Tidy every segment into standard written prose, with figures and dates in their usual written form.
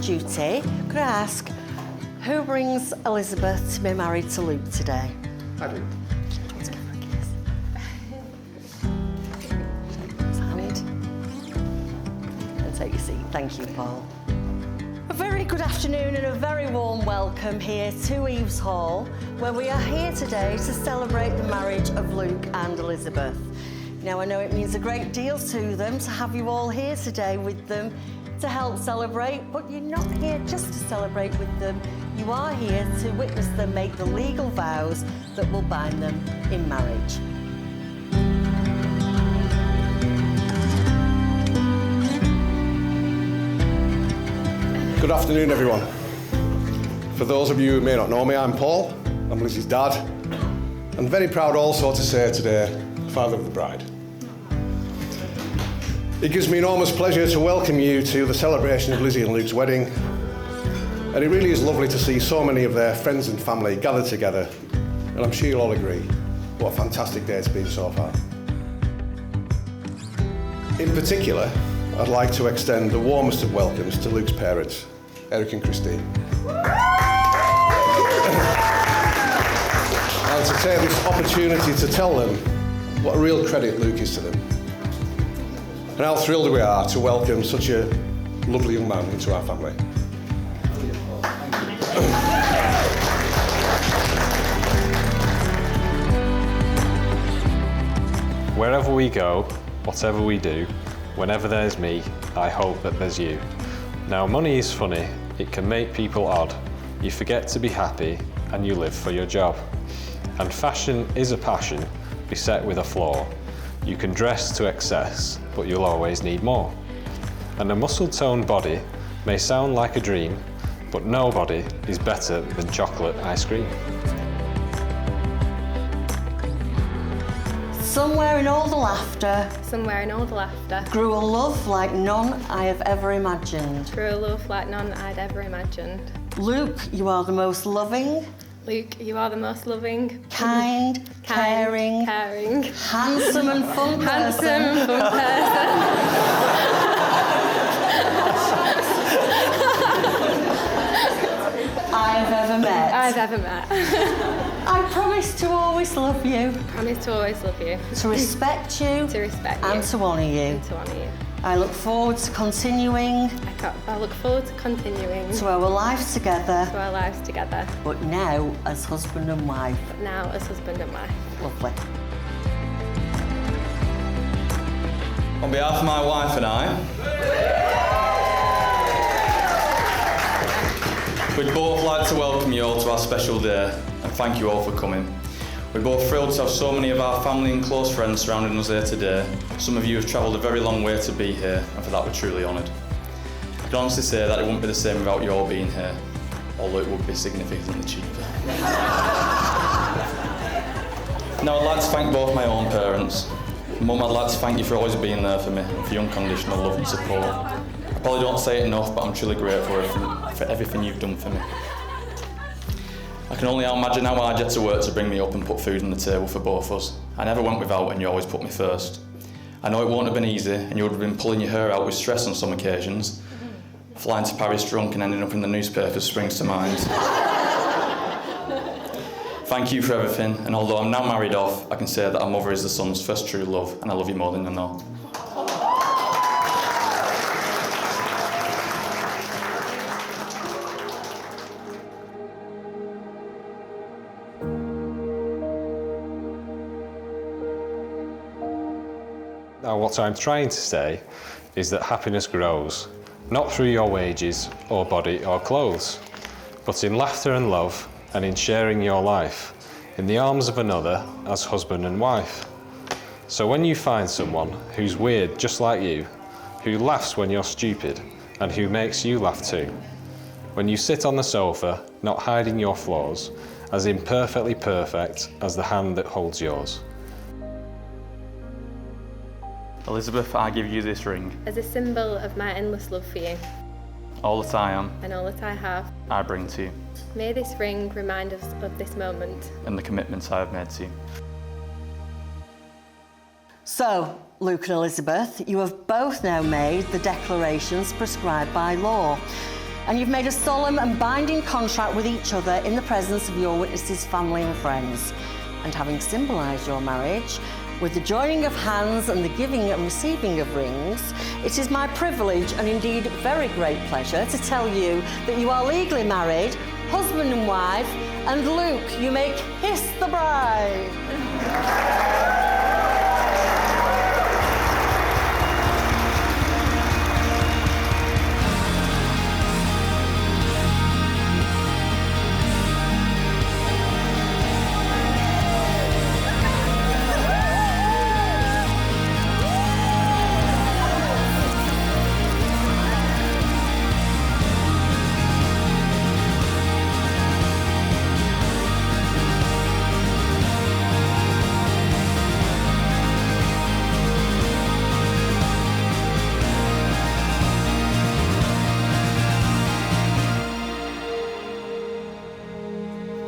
duty, could I ask, who brings Elizabeth to be married to Luke today? I do. Let's give her a kiss. Hamid. And take your seat. Thank you, Paul. A very good afternoon and a very warm welcome here to Eaves Hall, where we are here today to celebrate the marriage of Luke and Elizabeth. Now, I know it means a great deal to them to have you all here today with them to help celebrate, but you're not here just to celebrate with them. You are here to witness them make the legal vows that will bind them in marriage. Good afternoon, everyone. For those of you who may not know me, I'm Paul. I'm Lizzie's dad. I'm very proud also to say today, father of the bride. It gives me enormous pleasure to welcome you to the celebration of Lizzie and Luke's wedding. And it really is lovely to see so many of their friends and family gathered together. And I'm sure you'll all agree, what a fantastic day it's been so far. In particular, I'd like to extend the warmest of welcomes to Luke's parents, Eric and Christine. And to take this opportunity to tell them what a real credit Luke is to them. And how thrilled we are to welcome such a lovely young man into our family. Wherever we go, whatever we do, whenever there's me, I hope that there's you. Now, money is funny, it can make people odd. You forget to be happy and you live for your job. And fashion is a passion, beset with a flaw. You can dress to excess, but you'll always need more. And a muscle-toned body may sound like a dream, but nobody is better than chocolate ice cream. Somewhere in all the laughter grew a love like none I have ever imagined. a love like none I'd ever imagined. Luke, you are the most loving, Luke, you are the most loving, kind, caring, handsome and fun person I've ever met. I promise to always love you, to respect you, and to honour you. I look forward to continuing to our lives together, but now as husband and wife. Lovely. On behalf of my wife and I, we'd both like to welcome you all to our special day and thank you all for coming. We're both thrilled to have so many of our family and close friends surrounding us here today. Some of you have travelled a very long way to be here, and for that we're truly honoured. I can honestly say that it wouldn't be the same without you all being here, although it would be significantly cheaper. Now I'd like to thank both my own parents. Mum, I'd like to thank you for always being there for me and for your unconditional love and support. I probably don't say it enough, but I'm truly grateful for everything you've done for me. I can only imagine how hard you had to work to bring me up and put food on the table for both of us. I never went without and you always put me first. I know it won't have been easy and you would have been pulling your hair out with stress on some occasions. Flying to Paris drunk and ending up in the newspapers springs to mind. Thank you for everything, and although I'm now married off, I can say that our mother is the son's first true love and I love you more than I know. Now, what I'm trying to say is that happiness grows, not through your wages or body or clothes, but in laughter and love and in sharing your life, in the arms of another as husband and wife. So when you find someone who's weird just like you, who laughs when you're stupid and who makes you laugh too, when you sit on the sofa, not hiding your flaws, as imperfectly perfect as the hand that holds yours. Elizabeth, I give you this ring. As a symbol of my endless love for you. All that I am. And all that I have. I bring to you. May this ring remind us of this moment. And the commitments I have made to you. So, Luke and Elizabeth, you have both now made the declarations prescribed by law. and you've made a solemn and binding contract with each other in the presence of your witnesses, family and friends. And having symbolised your marriage with the joining of hands and the giving and receiving of rings, it is my privilege and indeed very great pleasure to tell you that you are legally married, husband and wife, and Luke, you may kiss the bride.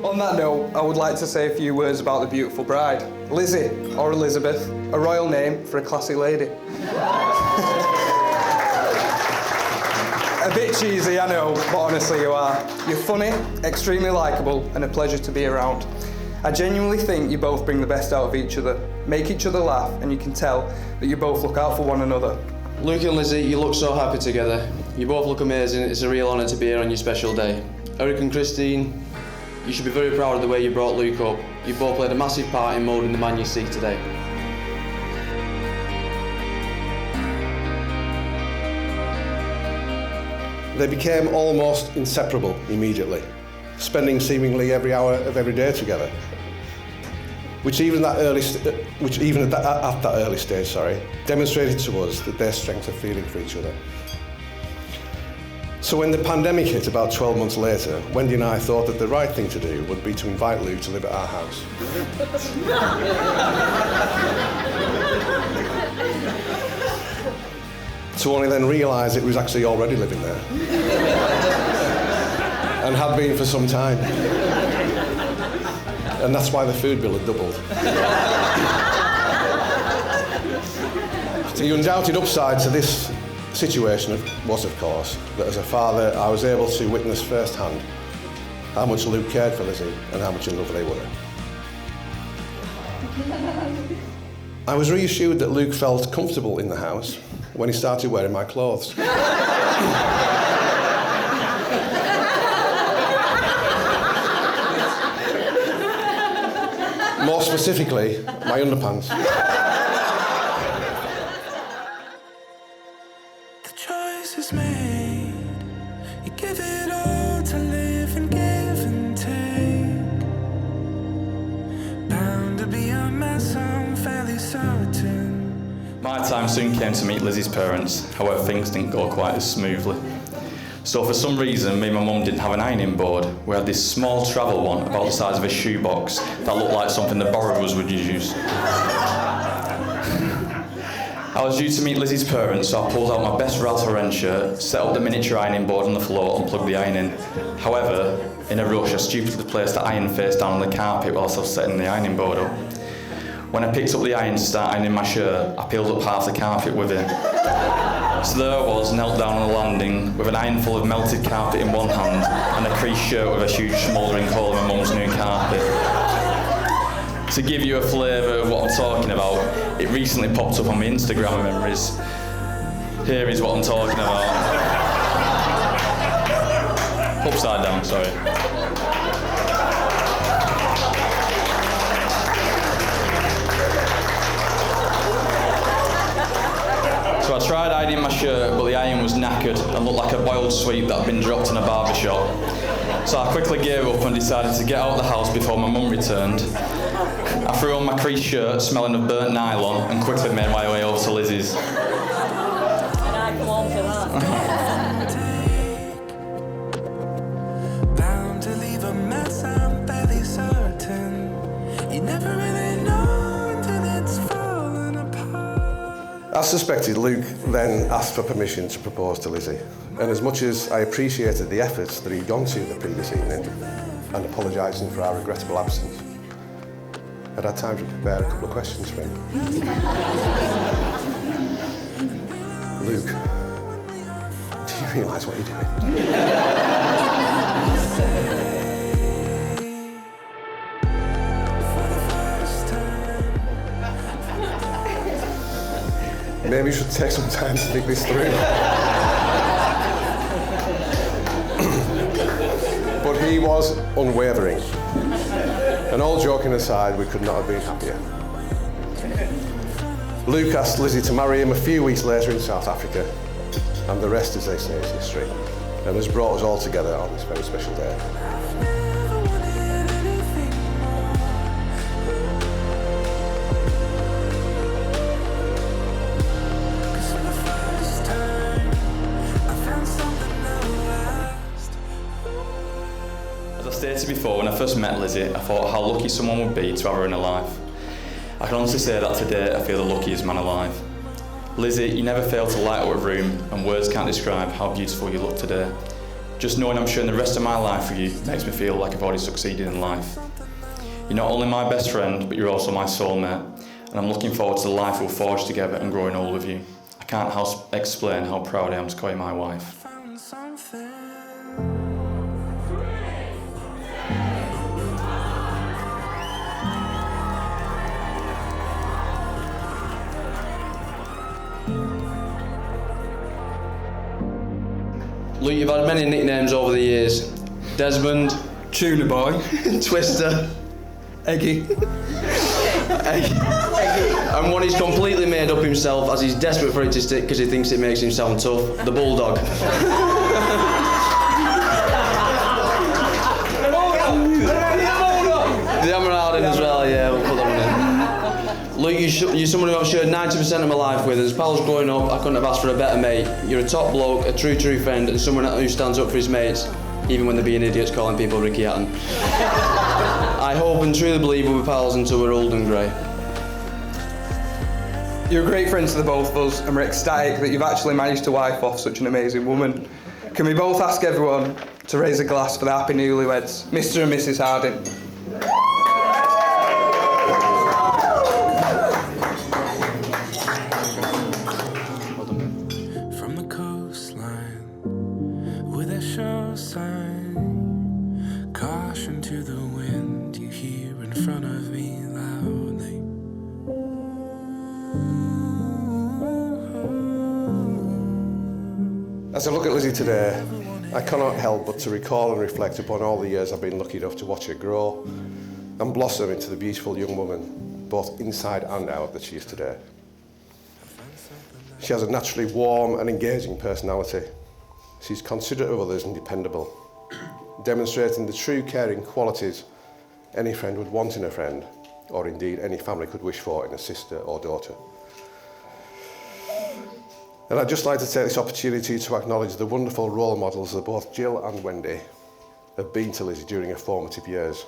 On that note, I would like to say a few words about the beautiful bride. Lizzie, or Elizabeth, a royal name for a classy lady. A bit cheesy, I know, but honestly you are. You're funny, extremely likeable, and a pleasure to be around. I genuinely think you both bring the best out of each other, make each other laugh, and you can tell that you both look out for one another. Luke and Lizzie, you look so happy together. You both look amazing. It's a real honour to be here on your special day. Eric and Christine, you should be very proud of the way you brought Luke up. You both played a massive part in moulding the man you see today. They became almost inseparable immediately, spending seemingly every hour of every day together, which even at that early stage, demonstrated to us that their strength of feeling for each other. So when the pandemic hit about 12 months later, Wendy and I thought that the right thing to do would be to invite Luke to live at our house. To only then realise it was actually already living there. And had been for some time. And that's why the food bill had doubled. The undoubted upside to this situation was, of course, that as a father I was able to witness firsthand how much Luke cared for Lizzie and how much in love they were. I was reassured that Luke felt comfortable in the house when he started wearing my clothes. More specifically, my underpants. The choice is made. You give it all to live and give and take. Bound to be a mess, I'm fairly certain. My time soon came to meet Lizzie's parents, however things didn't go quite as smoothly. So for some reason, me and my mum didn't have an ironing board. We had this small travel one about the size of a shoebox that looked like something the borrowers would use. I was due to meet Lizzie's parents, so I pulled out my best Ralph Lauren shirt, set up the miniature ironing board on the floor and plugged the iron in. However, in a rush, I stupidly placed the iron face down on the carpet whilst I was setting the ironing board up. When I picked up the iron to start ironing my shirt, I peeled up half the carpet with it. So there I was, knelt down on the landing, with an iron full of melted carpet in one hand and a creased shirt with a huge smouldering hole in my mum's new carpet. To give you a flavour of what I'm talking about, it recently popped up on my Instagram memories. Here is what I'm talking about. Upside down, sorry. So I tried ironing my shirt, but the iron was knackered and looked like a boiled sweet that had been dropped in a barber shop. So I quickly gave up and decided to get out of the house before my mum returned. I threw on my creased shirt, smelling of burnt nylon, and quickly made my way over to Lizzie's. And I come on for that. Bound to leave a mess, I'm fairly certain. You never really know until it's falling apart. As suspected, Luke then asked for permission to propose to Lizzie. And as much as I appreciated the efforts that he'd gone to the previous evening and apologising for our regrettable absence, I'd had time to prepare a couple of questions for him. Luke, do you realise what you're doing? maybe you should take some time to think this through. But he was unwavering. And all joking aside, we could not have been happier. Luke asked Lizzie to marry him a few weeks later in South Africa, and the rest, as they say, is history, and has brought us all together on this very special day. Never wanted anything more. 'Cause for the first time, I found something that lasts. As I stated before, when I first met Lizzie, I thought how lucky someone would be to have her in her life. I can honestly say that today I feel the luckiest man alive. Lizzie, you never fail to light up a room, and words can't describe how beautiful you look today. Just knowing I'm sharing the rest of my life with you makes me feel like I've already succeeded in life. You're not only my best friend, but you're also my soulmate, and I'm looking forward to the life we'll forge together and growing old with you. I can't explain how proud I am to call you my wife. Found something. Luke, you've had many nicknames over the years. Desmond, Tuna boy. Twister, Eggy. and one he's completely made up himself as he's desperate for it to stick because he thinks it makes him sound tough, the Bulldog. The Emerald as well, yeah, we'll put that one in. Luke, you're someone who I've shared 90% of my life with. As pals growing up, I couldn't have asked for a better mate. You're a top bloke, a true friend, and someone who stands up for his mates, even when they're being idiots calling people Ricky Hatton. I hope and truly believe we'll be pals until we're old and grey. You're a great friend to the both of us, and we're ecstatic that you've actually managed to wife off such an amazing woman. Can we both ask everyone to raise a glass for the happy newlyweds, Mr. and Mrs. Harding? From the coastline with a show sign, caution to the wind you hear in front of me loudly. As I look at Lizzie today, I cannot help but to recall and reflect upon all the years I've been lucky enough to watch her grow and blossom into the beautiful young woman, both inside and out, that she is today. She has a naturally warm and engaging personality. She's considerate of others and dependable, demonstrating the true caring qualities any friend would want in a friend, or indeed any family could wish for in a sister or daughter. And I'd just like to take this opportunity to acknowledge the wonderful role models that both Jill and Wendy have been to Lizzie during her formative years,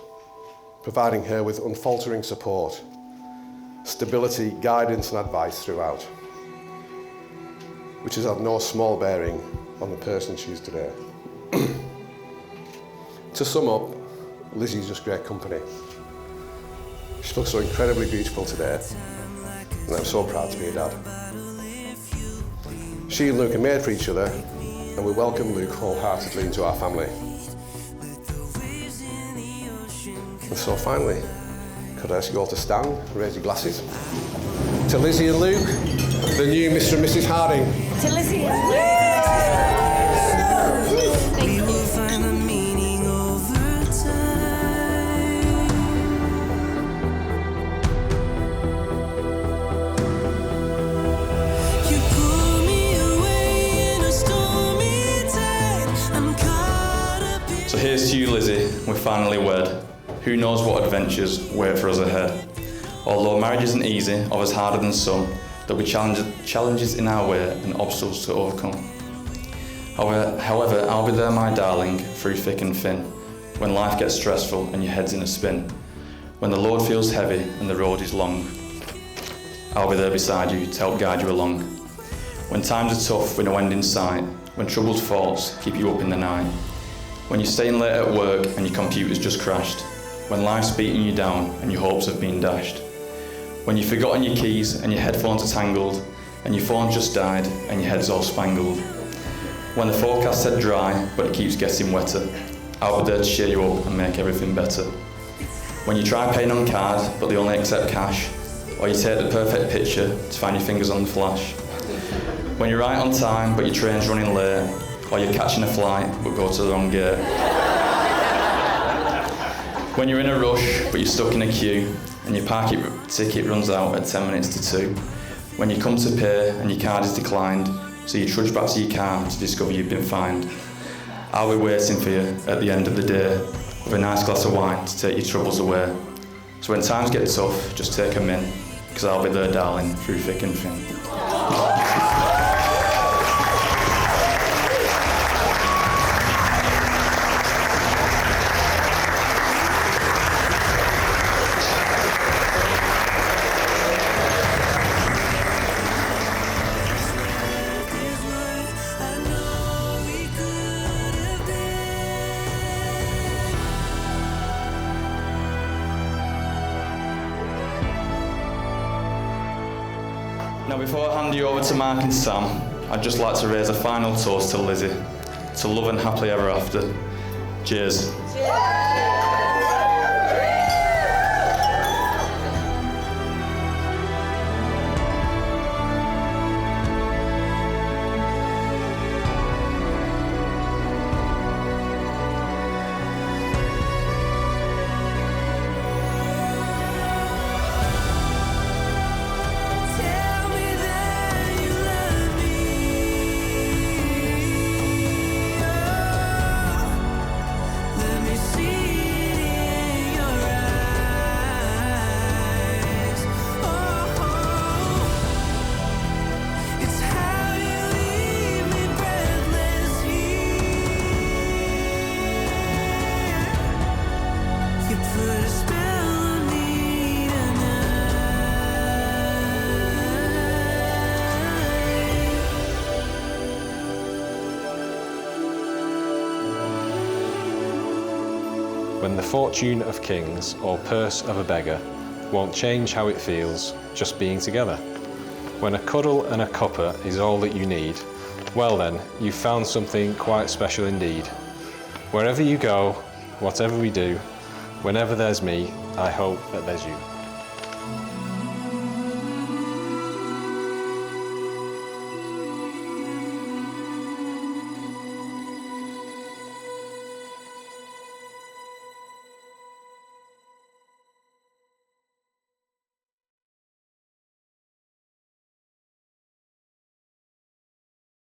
providing her with unfaltering support, stability, guidance and advice throughout, which has had no small bearing on the person she is today. To sum up, Lizzie's just great company. She looks so incredibly beautiful today, and I'm so proud to be her dad. She and Luke are made for each other, and we welcome Luke wholeheartedly into our family. And so finally, could I ask you all to stand and raise your glasses? To Lizzie and Luke, the new Mr. and Mrs. Harding. To Lizzie and Luke. We will find the meaning over time. You pull me away in a stormy tide. I'm caught up in. So here's to you, Lizzie, we're finally wed. Who knows what adventures wait for us ahead. Although marriage isn't easy or as harder than some, there'll be challenges in our way and obstacles to overcome. However, I'll be there, my darling, through thick and thin, when life gets stressful and your head's in a spin, when the load feels heavy and the road is long. I'll be there beside you to help guide you along. When times are tough with no end in sight, when troubled thoughts keep you up in the night, when you're staying late at work and your computer's just crashed, when life's beating you down and your hopes have been dashed, when you've forgotten your keys and your headphones are tangled, and your phone's just died and your head's all spangled, when the forecast said dry but it keeps getting wetter, I'll be there to cheer you up and make everything better. When you try paying on card but they only accept cash, or you take the perfect picture to find your fingers on the flash, When you're right on time but your train's running late, or you're catching a flight but go to the wrong gate. When you're in a rush but you're stuck in a queue and your parking ticket runs out at 10 minutes to 2. When you come to pay and your card is declined, so you trudge back to your car to discover you've been fined. I'll be waiting for you at the end of the day with a nice glass of wine to take your troubles away. So when times get tough, just take 'em in, because I'll be there, darling, through thick and thin. Now, before I hand you over to Mark and Sam, I'd just like to raise a final toast to Lizzie, to love and happily ever after. Cheers. When the fortune of kings or purse of a beggar won't change how it feels just being together. When a cuddle and a cuppa is all that you need, well then, you've found something quite special indeed. Wherever you go, whatever we do, whenever there's me, I hope that there's you.